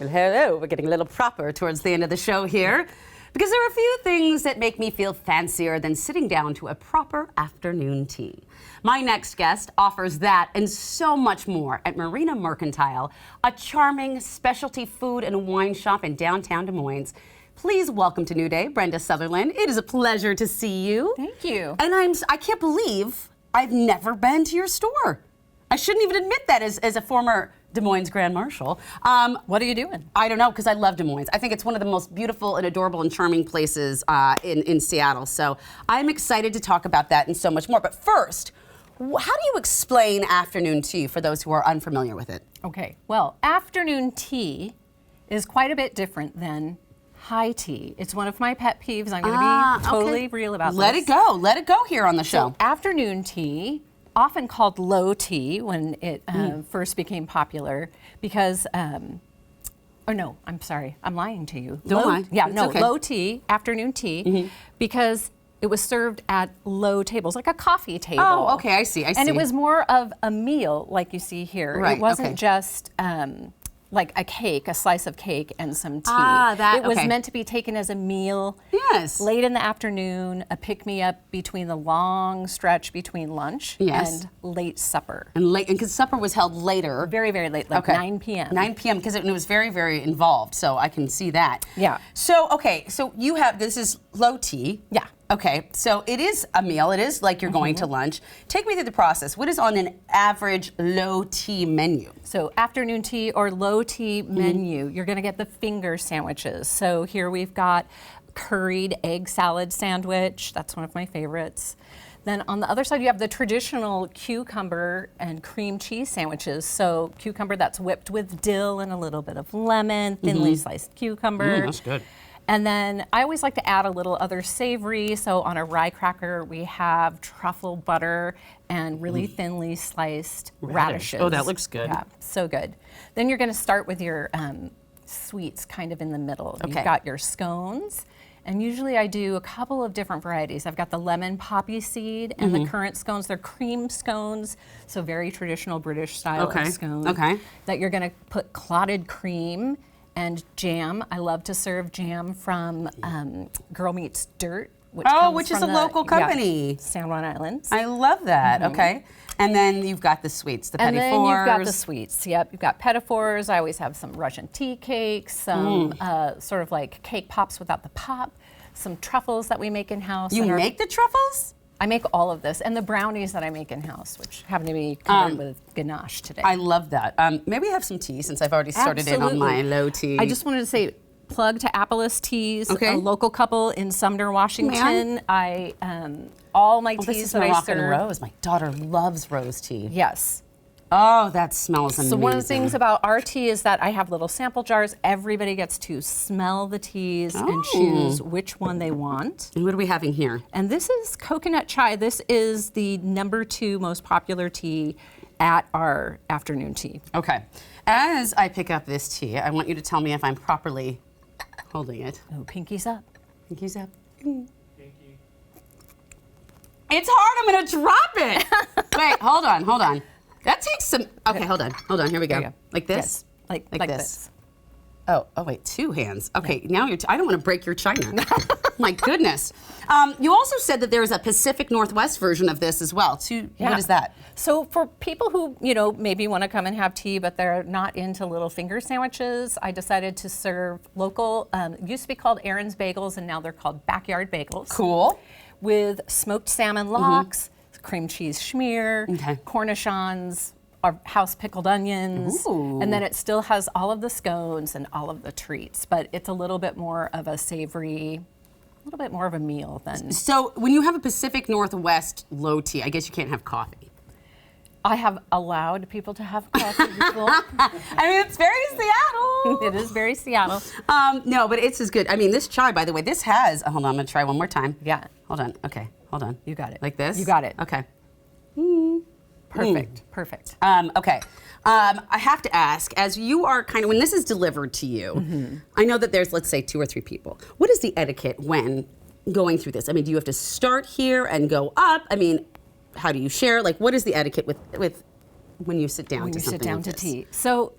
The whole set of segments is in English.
Well, hello, we're getting a little proper towards the end of the show here because there are a few things that make me feel fancier than sitting down to a proper afternoon tea. My next guest offers that and so much more at Marina Mercantile, a charming specialty food and wine shop in downtown Des Moines. Please welcome to New Day, Brenda Sutherland. It is a pleasure to see you. Thank you. And I can't believe I've never been to your store. I shouldn't even admit that as a former Des Moines Grand Marshal. What are you doing? I don't know, because I love Des Moines. I think it's one of the most beautiful and adorable and charming places in Seattle. So I'm excited to talk about that and so much more. But first, how do you explain afternoon tea for those who are unfamiliar with it? Okay, well, afternoon tea is quite a bit different than high tea. It's one of my pet peeves. I'm going to be totally real about this. Let it go here on the show. So afternoon tea, often called low tea when it first became popular, because, oh no, I'm sorry, I'm lying to you. Don't lie. Yeah, It's no, okay. low tea, afternoon tea, because it was served at low tables, like a coffee table. Oh, okay, I see. And it was more of a meal, like you see here. Right, It wasn't okay. just like a cake, a slice of cake and some tea. That, it was okay. meant to be taken as a meal. Yes. Late in the afternoon, a pick-me-up between the long stretch between lunch Yes. and late supper. And late, because supper was held later. Very, very late, like 9 p.m. 9 p.m. because it was very, very involved, so I can see that. Yeah. So, okay, so you have, this is low tea. Yeah. Okay, so it is a meal. It is like you're going to lunch. Take me through the process. What is on an average low tea menu? So afternoon tea or low tea menu, you're gonna get the finger sandwiches. So here we've got curried egg salad sandwich. That's one of my favorites. Then on the other side, you have the traditional cucumber and cream cheese sandwiches. So cucumber that's whipped with dill and a little bit of lemon, thinly sliced cucumber. That's good. And then I always like to add a little other savory. So on a rye cracker, we have truffle butter and really thinly sliced radishes. Oh, that looks good. Yeah, so good. Then you're going to start with your sweets kind of in the middle. Okay. You've got your scones. And usually I do a couple of different varieties. I've got the lemon poppy seed and the currant scones. They're cream scones, so very traditional British style of scone. Okay. That you're going to put clotted cream and jam. I love to serve jam from Girl Meets Dirt, which which is a local company. San Juan Islands. I love that. Okay. And then you've got the sweets, the And petit then fours. you've got the sweets. Yep, you've got petit fours. I always have some Russian tea cakes, some sort of like cake pops without the pop, some truffles that we make in house. You make the truffles? I make all of this, and the brownies that I make in house, which happen to be covered with ganache today. I love that. Maybe have some tea since I've already started in on my low tea. I just wanted to say, plug to Appalus Teas, Okay. a local couple in Sumner, Washington. I all my This teas is that I Moroccan serve. rose. My daughter loves rose tea. Yes. Oh, that smells amazing. So one of the things about our tea is that I have little sample jars. Everybody gets to smell the teas and choose which one they want. And what are we having here? And this is coconut chai. This is the #2 most popular tea at our afternoon tea. Okay. As I pick up this tea, I want you to tell me if I'm properly holding it. Oh, pinkies up. Pinkies up. It's hard. I'm going to drop it. Wait, hold on. That takes some. Okay, hold on. Here we go. There you go. Like this? Yes, like this. Oh, wait, 2 hands. Okay, now I don't want to break your china. My goodness. You also said that there is a Pacific Northwest version of this as well. Yeah. What is that? So for people who, maybe want to come and have tea, but they're not into little finger sandwiches, I decided to serve local, used to be called Aaron's Bagels, and now they're called Backyard Bagels. Cool. With smoked salmon lox, cream cheese schmear, Okay. cornichons, our house pickled onions, Ooh. and then it still has all of the scones and all of the treats, but it's a little bit more of a savory, a little bit more of a meal than. So when you have a Pacific Northwest low tea, I guess you can't have coffee. I have allowed people to have coffee before. I mean, it's very Seattle. It is very Seattle. No, but it's as good. I mean, this chai, by the way, this has, hold on, I'm going to try one more time. Yeah. Hold on. Okay, hold on. You got it. Like this? You got it. Okay. Perfect. Perfect. Okay. I have to ask, as you are kind of, when this is delivered to you, I know that there's, let's say, 2 or 3 people. What is the etiquette when going through this? I mean, do you have to start here and go up? I mean, how do you share? Like, what is the etiquette with when you sit down when to you something sit down like to this? tea. So,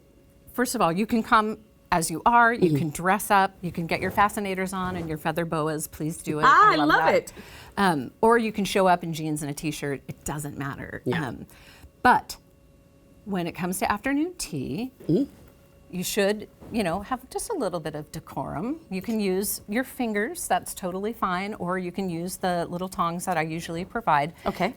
first of all, you can come as you are. You can dress up. You can get your fascinators on and your feather boas. Please do it. I love that. it. Or you can show up in jeans and a t-shirt. It doesn't matter. Yeah. But when it comes to afternoon tea, you should, have just a little bit of decorum. You can use your fingers. That's totally fine. Or you can use the little tongs that I usually provide. Okay.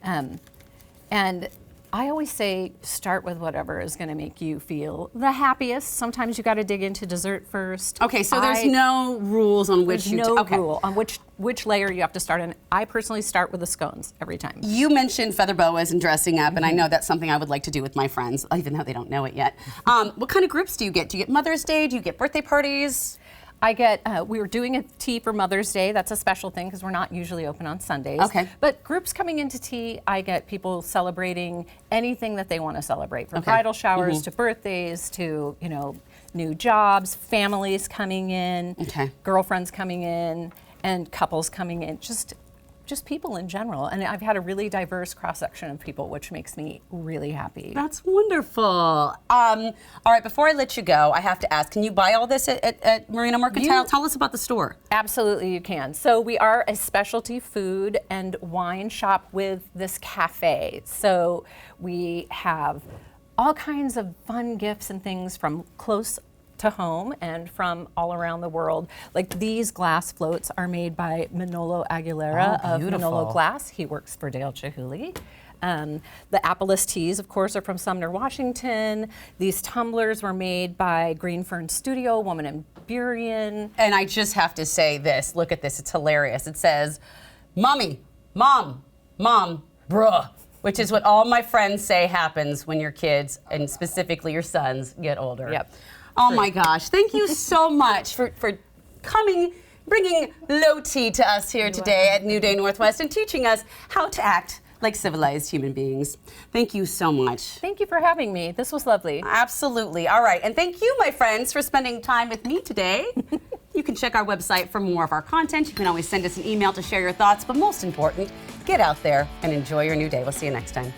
And I always say start with whatever is going to make you feel the happiest. Sometimes you got to dig into dessert first. Okay, so there's no rules on which There's no rule on which layer you have to start in. I personally start with the scones every time. You mentioned feather boas and dressing up, and I know that's something I would like to do with my friends, even though they don't know it yet. What kind of groups do you get? Do you get Mother's Day? Do you get birthday parties? I get, we were doing a tea for Mother's Day. That's a special thing because we're not usually open on Sundays. Okay. But groups coming into tea, I get people celebrating anything that they want to celebrate, from bridal showers to birthdays to, new jobs, families coming in, girlfriends coming in, and couples coming in. Just people in general. And I've had a really diverse cross-section of people, which makes me really happy. That's wonderful. All right, before I let you go, I have to ask, can you buy all this at Marina Mercantile? Tell us about the store. Absolutely, you can. So we are a specialty food and wine shop with this cafe. So we have all kinds of fun gifts and things from close to home and from all around the world. Like these glass floats are made by Manolo Aguilera of Manolo Glass. He works for Dale Chihuly. The Appleist teas, of course, are from Sumner, Washington. These tumblers were made by Green Fern Studio, a woman in Burien. And I just have to say this. Look at this. It's hilarious. It says, Mommy, Mom, bruh, which is what all my friends say happens when your kids, and specifically your sons, get older. Yep. Oh my gosh, thank you so much for coming, bringing low tea to us here today at New Day Northwest and teaching us how to act like civilized human beings. Thank you so much. Thank you for having me. This was lovely. Absolutely. All right, and thank you, my friends, for spending time with me today. You can check our website for more of our content. You can always send us an email to share your thoughts, but most important, get out there and enjoy your new day. We'll see you next time.